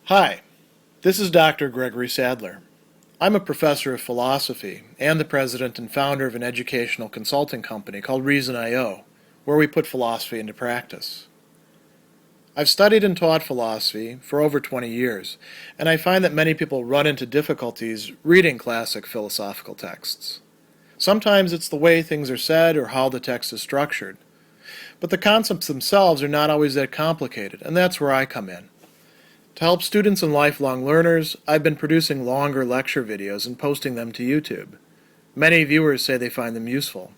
Hi, this is Dr. Gregory Sadler. I'm a professor of philosophy and the president and founder of an educational consulting company called Reason.io, where we put philosophy into practice. I've studied and taught philosophy for over 20 years, and I find that many people run into difficulties reading classic philosophical texts. Sometimes it's the way things are said or how the text is structured. But the concepts themselves are not always that complicated, and that's where I come in. To help students and lifelong learners, I've been producing longer lecture videos and posting them to YouTube. Many viewers say they find them useful.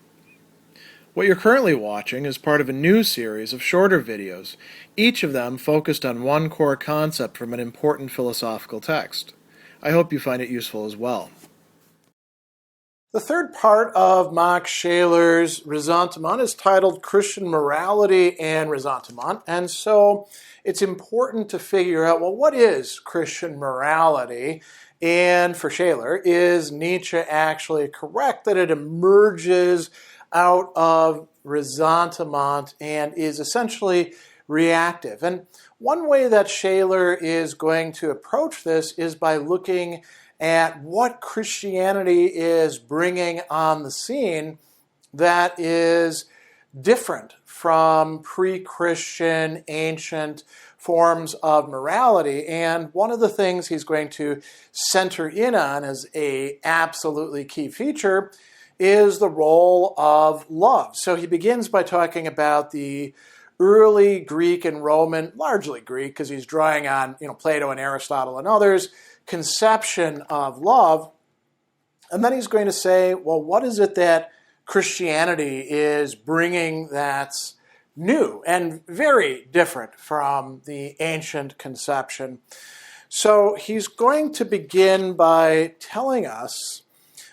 What you're currently watching is part of a new series of shorter videos, each of them focused on one core concept from an important philosophical text. I hope you find it useful as well. The third part of Max Scheler's Ressentiment is titled Christian Morality and Ressentiment, and so it's important to figure out, well, what is Christian morality? And for Scheler, is Nietzsche actually correct that it emerges out of ressentiment and is essentially reactive? And one way that Scheler is going to approach this is by looking at what Christianity is bringing on the scene that is different from pre-Christian ancient forms of morality. And one of the things he's going to center in on as a absolutely key feature is the role of love. So he begins by talking about the early Greek and Roman, largely Greek because he's drawing on Plato and Aristotle and others, conception of love. And then he's going to say, well, what is it that Christianity is bringing that's new and very different from the ancient conception? So he's going to begin by telling us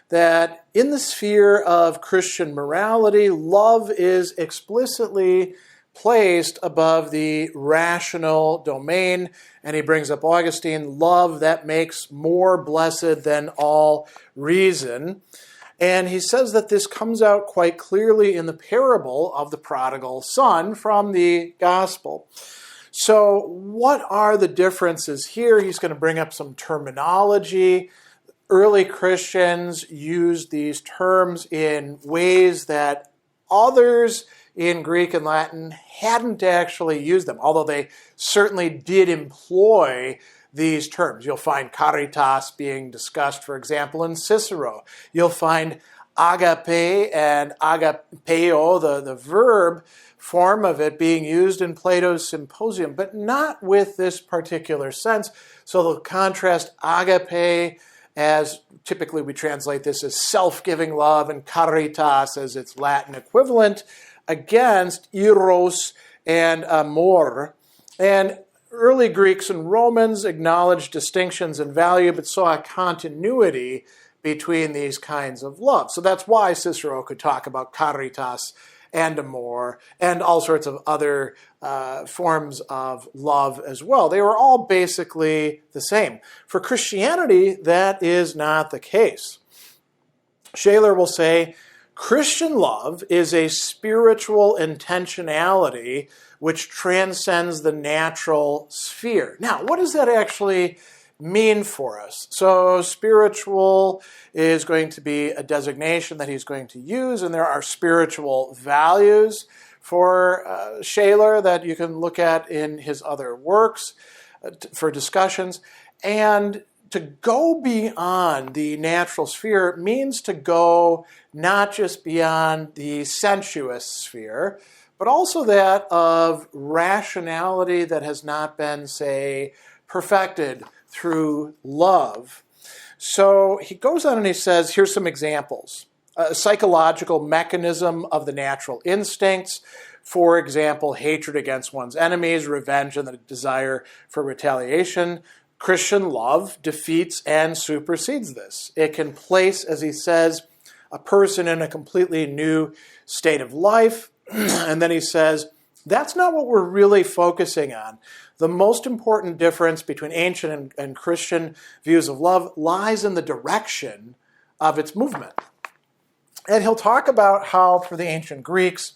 that in the sphere of Christian morality, love is explicitly placed above the rational domain. And he brings up Augustine, love that makes more blessed than all reason. And he says that this comes out quite clearly in the parable of the prodigal son from the gospel. So what are the differences here? He's going to bring up some terminology. Early Christians used these terms in ways that others in Greek and Latin hadn't actually used them, although they certainly did employ these terms. You'll find caritas being discussed, for example, in Cicero. You'll find agape and agapeo, the verb form of it, being used in Plato's Symposium, but not with this particular sense. So they'll contrast agape, as typically we translate this as self-giving love, and caritas as its Latin equivalent, against eros and amor. And early Greeks and Romans acknowledged distinctions in value, but saw a continuity between these kinds of love. So that's why Cicero could talk about caritas and amor and all sorts of other forms of love as well. They were all basically the same. For Christianity, that is not the case. Scheler will say, Christian love is a spiritual intentionality which transcends the natural sphere. Now, what does that actually mean for us? So spiritual is going to be a designation that he's going to use, and there are spiritual values for Scheler that you can look at in his other works for discussions. And to go beyond the natural sphere means to go not just beyond the sensuous sphere, but also that of rationality that has not been, say, perfected through love. So he goes on and he says, here's some examples. A psychological mechanism of the natural instincts, for example, hatred against one's enemies, revenge, and the desire for retaliation. Christian love defeats and supersedes this. It can place, as he says, a person in a completely new state of life. And then he says, that's not what we're really focusing on. The most important difference between ancient and Christian views of love lies in the direction of its movement. And he'll talk about how, for the ancient Greeks,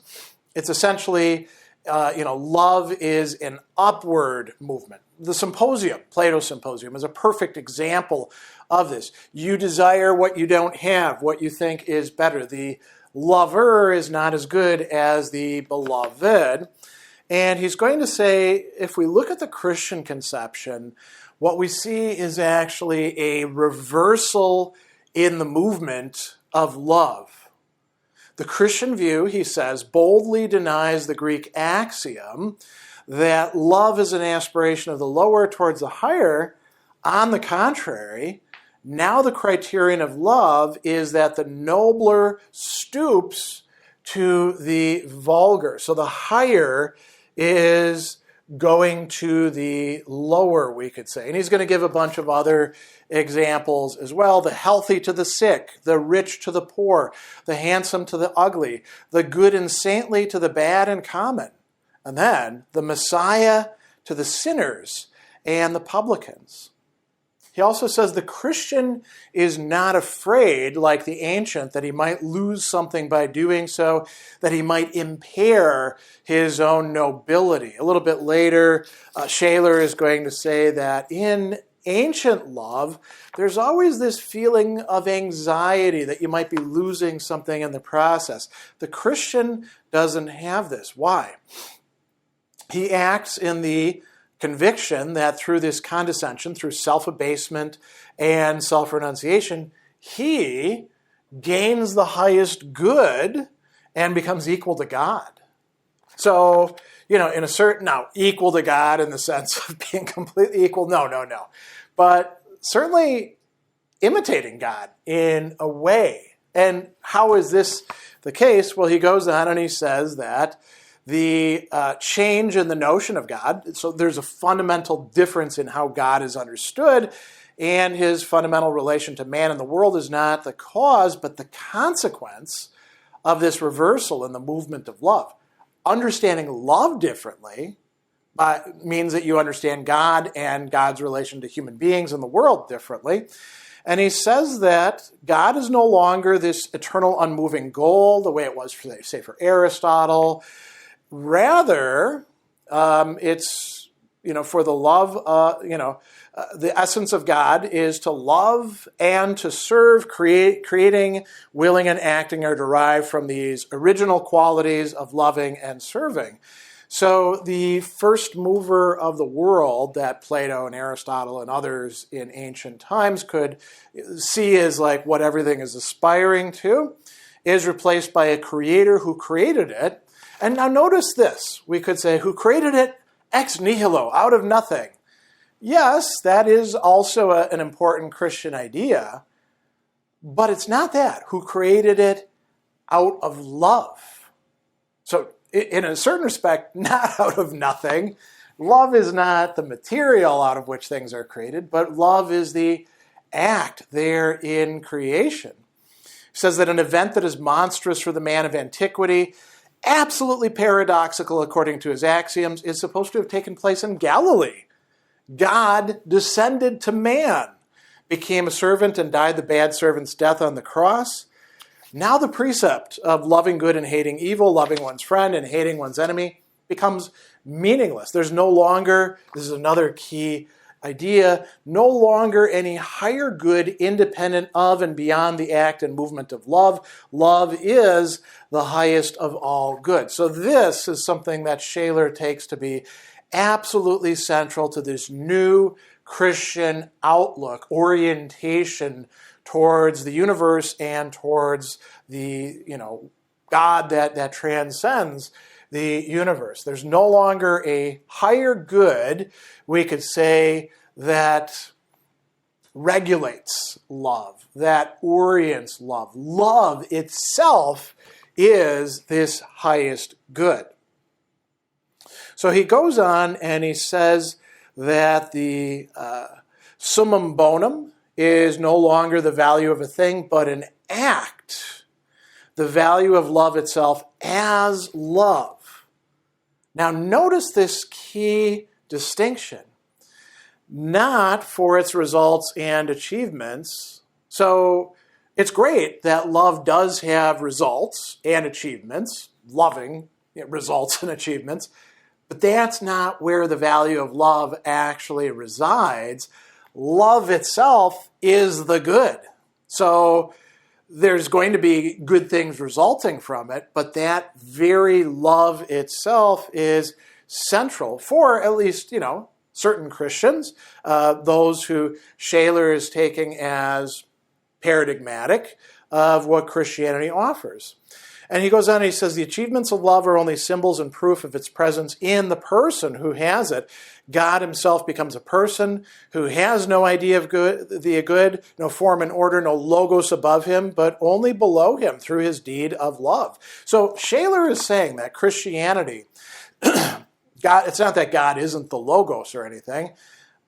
it's essentially, love is an upward movement. the symposium, Plato's symposium, is a perfect example of this. You desire what you don't have, what you think is better. The lover is not as good as the beloved. And he's going to say, if we look at the Christian conception, what we see is actually a reversal in the movement of love. The Christian view, he says, boldly denies the Greek axiom that love is an aspiration of the lower towards the higher. On the contrary, now the criterion of love is that the nobler stoops to the vulgar. So the higher is going to the lower, we could say. And he's going to give a bunch of other examples as well. The healthy to the sick, the rich to the poor, the handsome to the ugly, the good and saintly to the bad and common. And then the Messiah to the sinners and the publicans. He also says the Christian is not afraid, like the ancient, that he might lose something by doing so, that he might impair his own nobility. A little bit later, Scheler is going to say that in ancient love, there's always this feeling of anxiety that you might be losing something in the process. The Christian doesn't have this. Why? He acts in the conviction that through this condescension, through self-abasement and self-renunciation, he gains the highest good and becomes equal to God. So, in a certain, now, equal to God in the sense of being completely equal, no. But certainly imitating God in a way. And how is this the case? Well, he goes on and he says that the change in the notion of God, so there's a fundamental difference in how God is understood, and his fundamental relation to man and the world is not the cause, but the consequence of this reversal in the movement of love. Understanding love differently means that you understand God and God's relation to human beings and the world differently. And he says that God is no longer this eternal unmoving goal, the way it was, say, for Aristotle. Rather, it's, for the love, the essence of God is to love and to serve. Creating, willing, and acting are derived from these original qualities of loving and serving. So the first mover of the world that Plato and Aristotle and others in ancient times could see as like what everything is aspiring to is replaced by a creator who created it. And now notice this. We could say, who created it ex nihilo, out of nothing. Yes, that is also an important Christian idea, but it's not that. Who created it out of love. So in a certain respect, not out of nothing. Love is not the material out of which things are created, but love is the act there in creation. He says that an event that is monstrous for the man of antiquity, absolutely paradoxical according to his axioms, is supposed to have taken place in Galilee. God descended to man, became a servant, and died the bad servant's death on the cross. Now the precept of loving good and hating evil, loving one's friend and hating one's enemy, becomes meaningless. There's no longer, this is another key idea, no longer any higher good independent of and beyond the act and movement of love. Love is the highest of all good. So this is something that Scheler takes to be absolutely central to this new Christian outlook, orientation towards the universe and towards the, God that transcends the universe. There's no longer a higher good, we could say, that regulates love, that orients love. Love itself is this highest good. So he goes on and he says that the summum bonum is no longer the value of a thing, but an act, the value of love itself as love. Now notice this key distinction. Not for its results and achievements. So it's great that love does have results and achievements, loving results and achievements, But that's not where the value of love actually resides. Love itself is the good. So there's going to be good things resulting from it, but that very love itself is central for at least, certain Christians, those who Scheler is taking as paradigmatic of what Christianity offers. And he goes on and he says, the achievements of love are only symbols and proof of its presence in the person who has it. God himself becomes a person who has no idea of good, no form and order, no logos above him, but only below him through his deed of love. So Scheler is saying that Christianity, God, it's not that God isn't the logos or anything,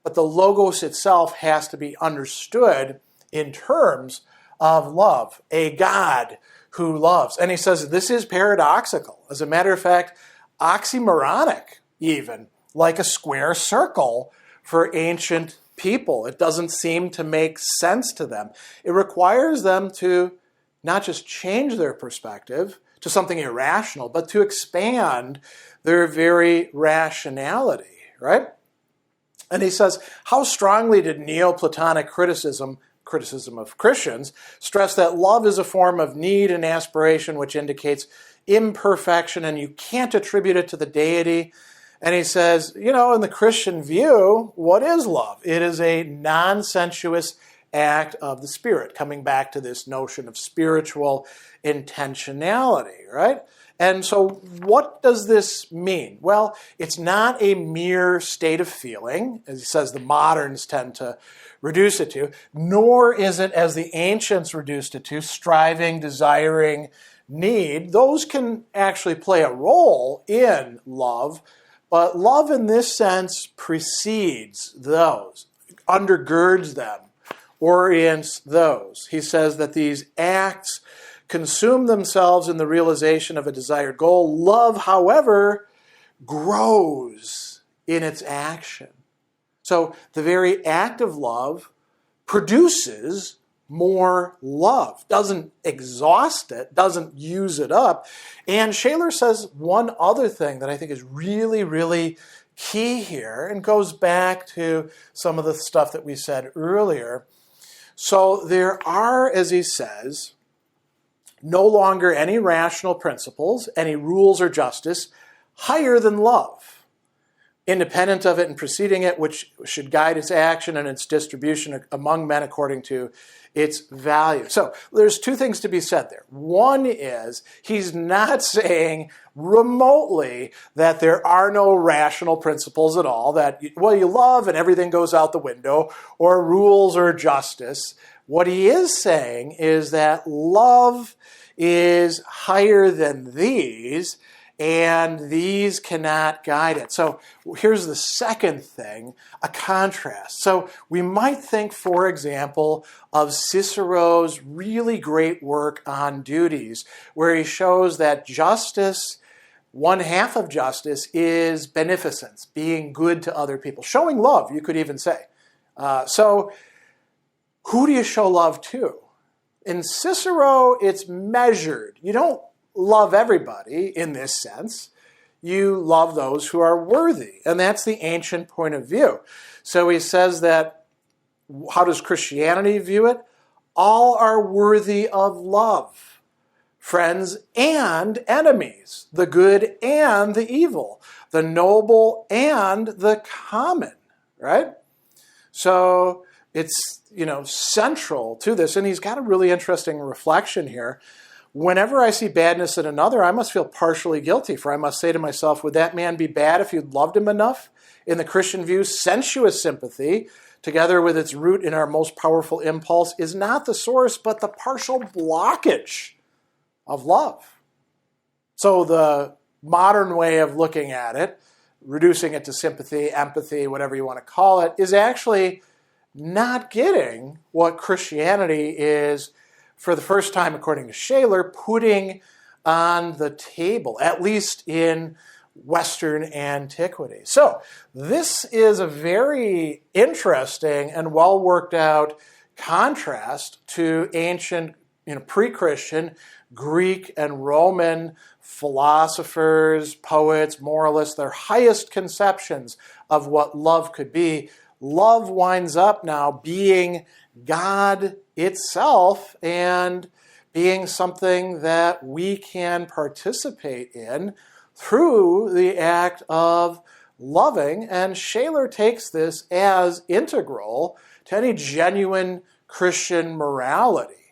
but the logos itself has to be understood in terms of love, a God who loves. And he says this is paradoxical. As a matter of fact, oxymoronic even, like a square circle for ancient people. It doesn't seem to make sense to them. It requires them to not just change their perspective to something irrational, but to expand their very rationality, right? And he says, how strongly did Neoplatonic criticism of Christians stress that love is a form of need and aspiration which indicates imperfection and you can't attribute it to the deity. And he says, in the Christian view, what is love? It is a non-sensuous act of the Spirit, coming back to this notion of spiritual intentionality, right? And so what does this mean? Well, it's not a mere state of feeling, as he says the moderns tend to reduce it to, nor is it, as the ancients reduced it to, striving, desiring, need. Those can actually play a role in love, but love in this sense precedes those, undergirds them, orients those. He says that these acts consume themselves in the realization of a desired goal. Love, however, grows in its action. So the very act of love produces more love, doesn't exhaust it, doesn't use it up. And Scheler says one other thing that I think is really, really key here and goes back to some of the stuff that we said earlier. So there are, as he says, no longer any rational principles, any rules or justice higher than love, independent of it and preceding it, which should guide its action and its distribution among men according to its value. So there's two things to be said there. One is he's not saying remotely that there are no rational principles at all, that, you love and everything goes out the window, or rules or justice. What he is saying is that love is higher than these, and these cannot guide it. So here's the second thing, a contrast. So we might think, for example, of Cicero's really great work on duties, where he shows that justice, one half of justice, is beneficence, being good to other people, showing love, you could even say. So who do you show love to? In Cicero, it's measured. You don't love everybody in this sense. You love those who are worthy. And that's the ancient point of view. So he says that, how does Christianity view it? All are worthy of love. Friends and enemies. The good and the evil. The noble and the common. Right? So it's, central to this. And he's got a really interesting reflection here. Whenever I see badness in another, I must feel partially guilty, for I must say to myself, would that man be bad if you'd loved him enough? In the Christian view, sensuous sympathy, together with its root in our most powerful impulse, is not the source, but the partial blockage of love. So the modern way of looking at it, reducing it to sympathy, empathy, whatever you want to call it, is actually not getting what Christianity is, for the first time, according to Scheler, putting on the table, at least in Western antiquity. So this is a very interesting and well worked out contrast to ancient pre-Christian Greek and Roman philosophers, poets, moralists, their highest conceptions of what love could be, love winds up now being God itself and being something that we can participate in through the act of loving. And Scheler takes this as integral to any genuine Christian morality.